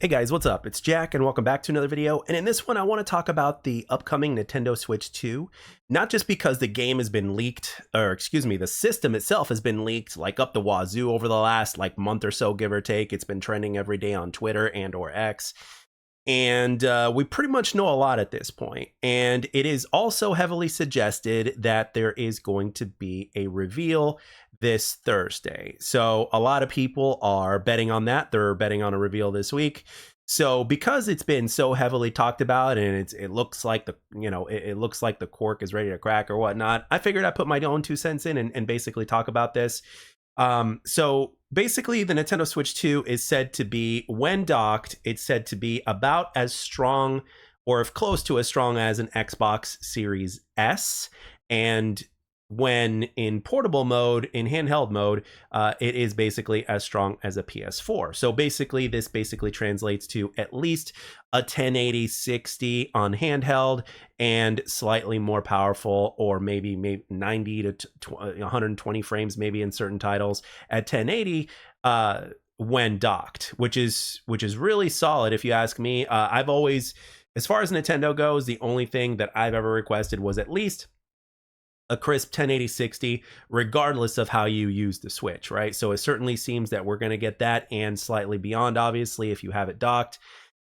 Hey guys, what's up? It's Jack and welcome back to another video. And in this one, I want to talk about the upcoming Nintendo Switch 2. Not just because the game has been leaked, or excuse me, the system itself has been leaked like up the wazoo over the last like month or so, give or take. It's been trending every day on Twitter and or X. And we pretty much know a lot at this point. And it is also heavily suggested that there is going to be a reveal this Thursday. So a lot of people are betting on that. They're betting on a reveal this week. So because it's been so heavily talked about and it looks like it looks like the cork is ready to crack or whatnot, I figured I'd put my own 2 cents in and basically talk about this. So basically the Nintendo Switch 2 is said to be, when docked, it's said to be about as strong or if close to as strong as an Xbox Series S. And when in portable mode, in handheld mode, it is basically as strong as a PS4. So basically, this basically translates to at least a 1080 60 on handheld and slightly more powerful, or maybe 90 to 120 frames, maybe in certain titles at 1080. When docked, which is really solid if you ask me. I've always, as far as Nintendo goes, the only thing that I've ever requested was at least a crisp 1080 60, regardless of how you use the Switch, right? So it certainly seems that we're going to get that and slightly beyond, obviously, if you have it docked.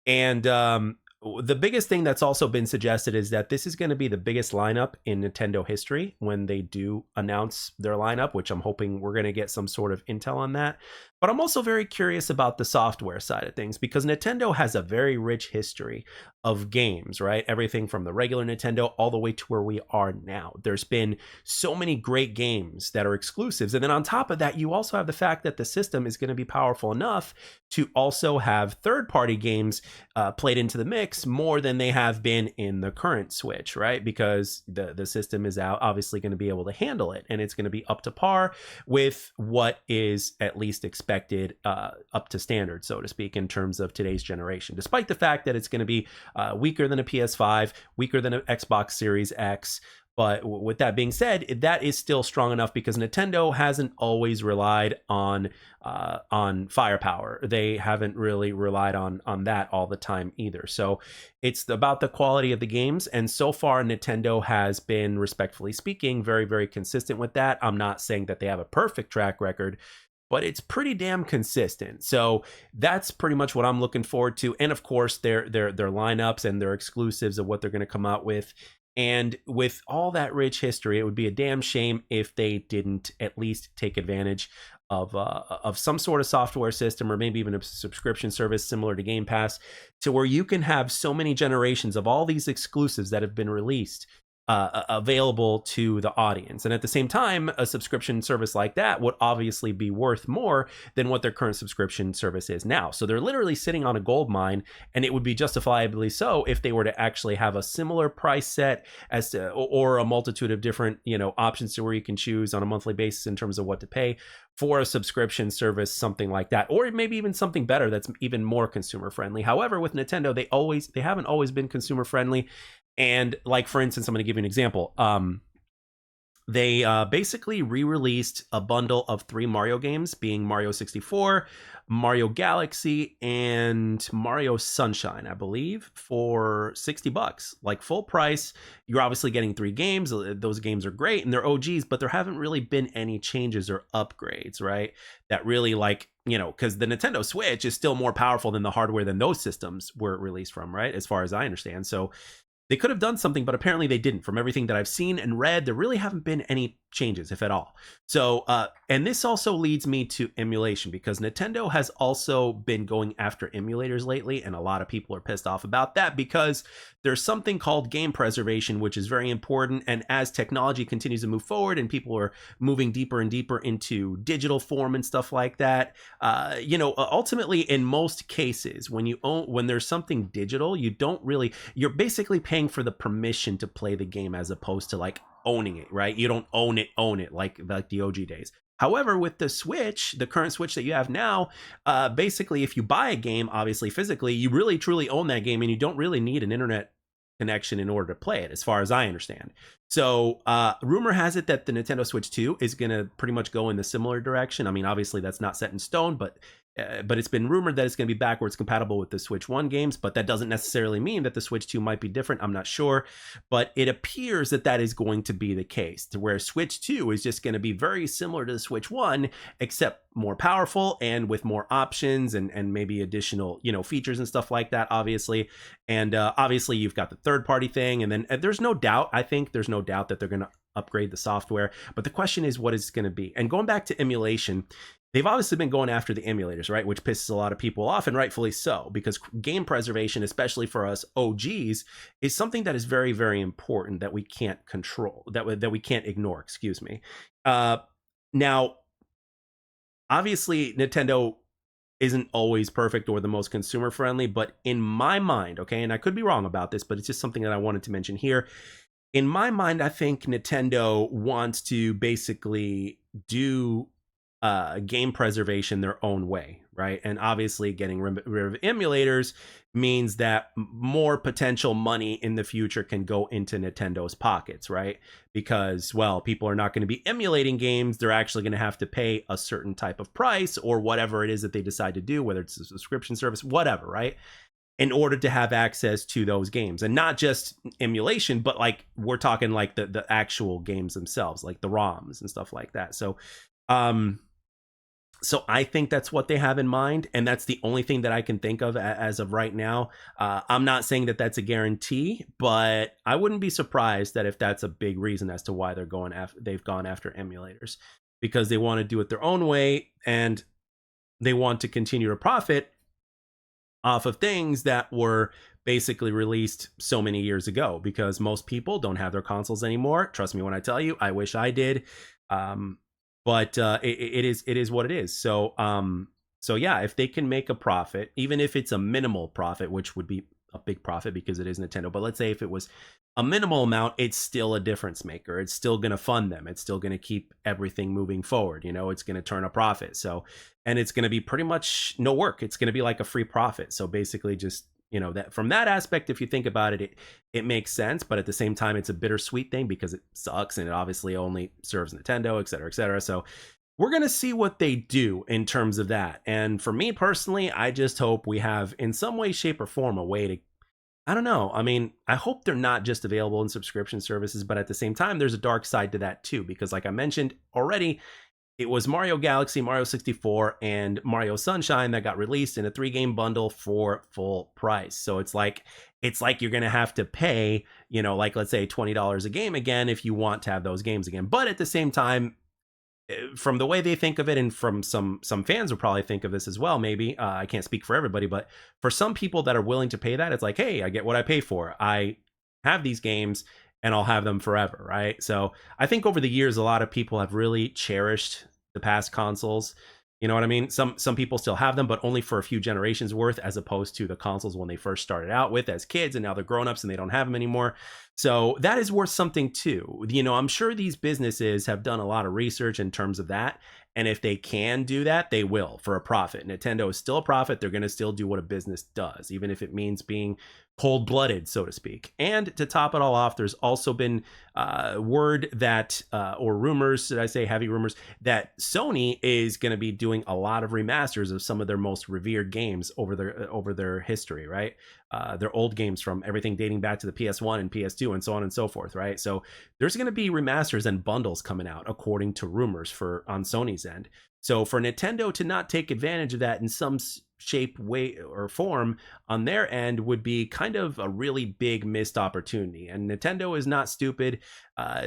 And the biggest thing that's also been suggested is that this is going to be the biggest lineup in Nintendo history when they do announce their lineup, which I'm hoping we're going to get some sort of intel on that. But I'm also very curious about the software side of things, because Nintendo has a very rich history of games, right? Everything from the regular Nintendo all the way to where we are now. There's been so many great games that are exclusives. And then on top of that, you also have the fact that the system is going to be powerful enough to also have third-party games played into the mix more than they have been in the current Switch, right? Because the system is obviously going to be able to handle it, and it's going to be up to par with what is at least expected, up to standard, so to speak, in terms of today's generation, despite the fact that it's going to be weaker than a PS5, weaker than an Xbox Series X. But with that being said, that is still strong enough because Nintendo hasn't always relied on firepower. They haven't really relied on that all the time either. So it's about the quality of the games, and so far Nintendo has been, respectfully speaking, very, very consistent with that. I'm not saying that they have a perfect track record, but it's pretty damn consistent. So that's pretty much what I'm looking forward to. And of course, their lineups and their exclusives of what they're going to come out with. And with all that rich history, it would be a damn shame if they didn't at least take advantage of some sort of software system, or maybe even a subscription service similar to Game Pass, to where you can have so many generations of all these exclusives that have been released available to the audience. And at the same time, a subscription service like that would obviously be worth more than what their current subscription service is now. So they're literally sitting on a gold mine, and it would be justifiably so if they were to actually have a similar price set as to, or a multitude of different, options to where you can choose on a monthly basis in terms of what to pay for a subscription service, something like that, or maybe even something better that's even more consumer friendly. However, with Nintendo, they haven't always been consumer friendly. And like, for instance, I'm going to give you an example. They basically re-released a bundle of 3 Mario games, being Mario 64, Mario Galaxy, and Mario Sunshine, I believe, for $60, like full price. You're obviously getting 3 games. Those games are great and they're OGs, but there haven't really been any changes or upgrades, right? That really, like, because the Nintendo Switch is still more powerful than the hardware than those systems were released from, right? As far as I understand. So they could have done something, but apparently they didn't. From everything that I've seen and read, there really haven't been any changes, if at all. So, and this also leads me to emulation, because Nintendo has also been going after emulators lately, and a lot of people are pissed off about that because there's something called game preservation, which is very important. And as technology continues to move forward and people are moving deeper and deeper into digital form and stuff like that, ultimately, in most cases, when there's something digital, you're basically paying for the permission to play the game as opposed to like owning it, right? You don't own it like the OG days. However, with the Switch, the current Switch that you have now, basically, if you buy a game, obviously physically, you really truly own that game, and you don't really need an internet connection in order to play it, as far as I understand. So rumor has it that the Nintendo Switch 2 is going to pretty much go in the similar direction. I mean, obviously that's not set in stone, but But it's been rumored that it's going to be backwards compatible with the Switch 1 games, but that doesn't necessarily mean that the Switch 2 might be different. I'm not sure, but it appears that that is going to be the case, to where Switch 2 is just going to be very similar to the Switch 1, except more powerful and with more options and maybe additional, features and stuff like that, obviously. And obviously you've got the third party thing, and then there's no doubt that they're going to upgrade the software, but the question is what is going to be. And going back to emulation, they've obviously been going after the emulators, right? Which pisses a lot of people off, and rightfully so, because game preservation, especially for us OGs, is something that is very, very important that we can't control, that we can't ignore, excuse me. Now, obviously, Nintendo isn't always perfect or the most consumer friendly, but in my mind, okay, and I could be wrong about this, but it's just something that I wanted to mention here. In my mind, I think Nintendo wants to basically do game preservation their own way, right? And obviously getting rid of emulators means that more potential money in the future can go into Nintendo's pockets, right? Because, well, people are not going to be emulating games. They're actually going to have to pay a certain type of price or whatever it is that they decide to do, whether it's a subscription service, whatever, right? In order to have access to those games. And not just emulation, but like we're talking like the actual games themselves, like the ROMs and stuff like that. So I think that's what they have in mind, and that's the only thing that I can think of as of right now. I'm not saying that that's a guarantee, but I wouldn't be surprised that if that's a big reason as to why they've gone after emulators, because they want to do it their own way, and they want to continue to profit off of things that were basically released so many years ago, because most people don't have their consoles anymore. Trust me when I tell you, I wish I did. But it is what it is. So yeah, if they can make a profit, even if it's a minimal profit, which would be a big profit because it is Nintendo, but let's say if it was a minimal amount, it's still a difference maker. It's still going to fund them. It's still going to keep everything moving forward. It's going to turn a profit. So, and it's going to be pretty much no work. It's going to be like a free profit. So basically just, that from that aspect, if you think about it, it makes sense. But at the same time, it's a bittersweet thing because it sucks and it obviously only serves Nintendo, et cetera, et cetera. So we're going to see what they do in terms of that. And for me personally, I just hope we have in some way, shape or form a way to, I don't know. I mean, I hope they're not just available in subscription services, but at the same time, there's a dark side to that too, because like I mentioned already, it was Mario Galaxy, Mario 64, and Mario Sunshine that got released in a 3-game bundle for full price. So it's like you're going to have to pay, like let's say $20 a game again if you want to have those games again. But at the same time, from the way they think of it, and from some fans will probably think of this as well, maybe, I can't speak for everybody, but for some people that are willing to pay that, it's like, hey, I get what I pay for. I have these games and I'll have them forever, right? So I think over the years, a lot of people have really cherished the past consoles. You know what I mean? Some people still have them, but only for a few generations worth, as opposed to the consoles when they first started out with as kids, and now they're grown-ups and they don't have them anymore. So that is worth something too. I'm sure these businesses have done a lot of research in terms of that. And if they can do that, they will for a profit. Nintendo is still a profit. They're going to still do what a business does, even if it means being cold-blooded, so to speak. And to top it all off, there's also been word that, or rumors, should I say, heavy rumors, that Sony is going to be doing a lot of remasters of some of their most revered games over their history, right? Their old games from everything dating back to the PS1 and PS2 and so on and so forth, right? So there's going to be remasters and bundles coming out, according to rumors on Sony's end. So for Nintendo to not take advantage of that in some shape, way, or form on their end would be kind of a really big missed opportunity. And Nintendo is not stupid.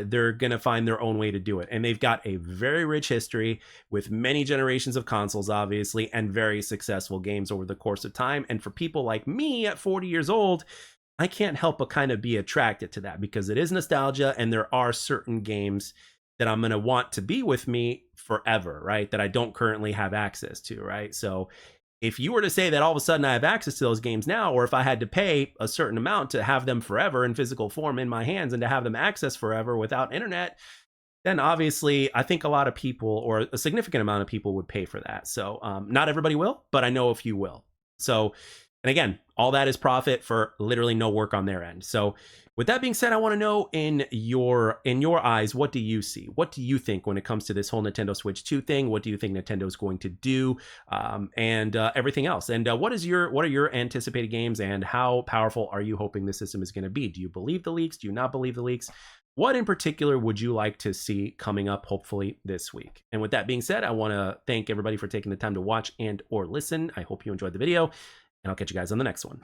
They're going to find their own way to do it. And they've got a very rich history with many generations of consoles, obviously, and very successful games over the course of time. And for people like me at 40 years old, I can't help but kind of be attracted to that, because it is nostalgia, and there are certain games that I'm going to want to be with me forever, right? That I don't currently have access to, right? So if you were to say that all of a sudden I have access to those games now, or if I had to pay a certain amount to have them forever in physical form in my hands and to have them access forever without internet, then obviously I think a lot of people, or a significant amount of people, would pay for that. So not everybody will, but I know a few will. So And again, all that is profit for literally no work on their end. So with that being said, I want to know in your eyes, what do you see? What do you think when it comes to this whole Nintendo Switch 2 thing? What do you think Nintendo is going to do, and everything else? And what are your anticipated games, and how powerful are you hoping the system is going to be? Do you believe the leaks? Do you not believe the leaks? What in particular would you like to see coming up, hopefully this week? And with that being said, I want to thank everybody for taking the time to watch and or listen. I hope you enjoyed the video, and I'll catch you guys on the next one.